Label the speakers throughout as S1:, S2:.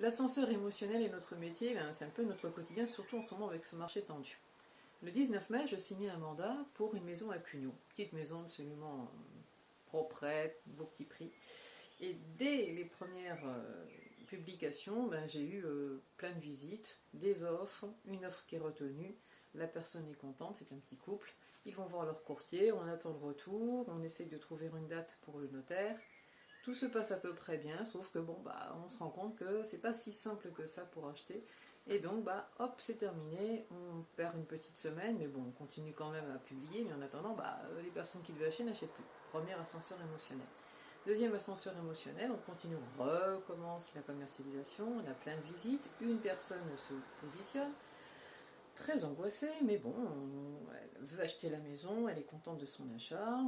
S1: L'ascenseur émotionnel est notre métier, ben, c'est un peu notre quotidien, surtout en ce moment avec ce marché tendu. Le 19 mai, je signais un mandat pour une maison à Cugnot. Petite maison absolument proprette, beau petit prix. Et dès les premières publications, ben, j'ai eu plein de visites, des offres, une offre qui est retenue. La personne est contente, c'est un petit couple. Ils vont voir leur courtier, on attend le retour, on essaye de trouver une date pour le notaire. Tout se passe à peu près bien, sauf que bon, bah, on se rend compte que c'est pas si simple que ça pour acheter. Et donc, bah, hop, c'est terminé, on perd une petite semaine, mais bon, on continue quand même à publier, mais en attendant, bah, les personnes qui devaient acheter n'achètent plus. Premier ascenseur émotionnel. Deuxième ascenseur émotionnel, on continue, on recommence la commercialisation, on a plein de visites, une personne se positionne, très angoissée, mais bon, elle veut acheter la maison, elle est contente de son achat.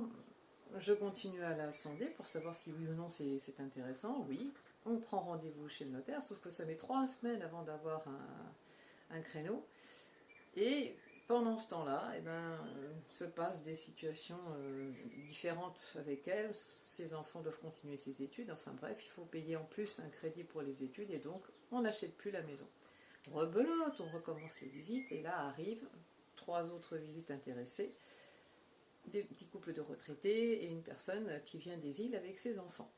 S1: Je continue à la sonder pour savoir si oui ou non c'est intéressant. Oui, on prend rendez-vous chez le notaire, sauf que ça met 3 semaines avant d'avoir un créneau. Et pendant ce temps-là, eh ben, se passent des situations différentes avec elle. Ses enfants doivent continuer ses études. Enfin bref, il faut payer en plus un crédit pour les études et donc on n'achète plus la maison. Rebelote, on recommence les visites et là arrivent 3 autres visites intéressées, des petits couples de retraités et une personne qui vient des îles avec ses enfants.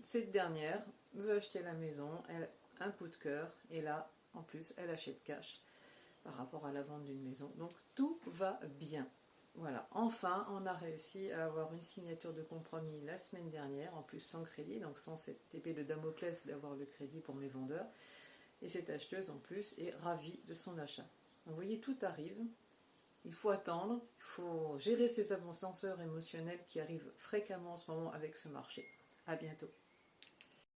S1: Cette dernière veut acheter la maison, elle a un coup de cœur et là, en plus, elle achète cash par rapport à la vente d'une maison. Donc tout va bien. Voilà, enfin, on a réussi à avoir une signature de compromis la semaine dernière, en plus sans crédit, donc sans cette épée de Damoclès d'avoir le crédit pour mes vendeurs. Et cette acheteuse, en plus, est ravie de son achat. Donc, vous voyez, tout arrive. Il faut attendre, il faut gérer ces ascenseurs émotionnels qui arrivent fréquemment en ce moment avec ce marché. À bientôt.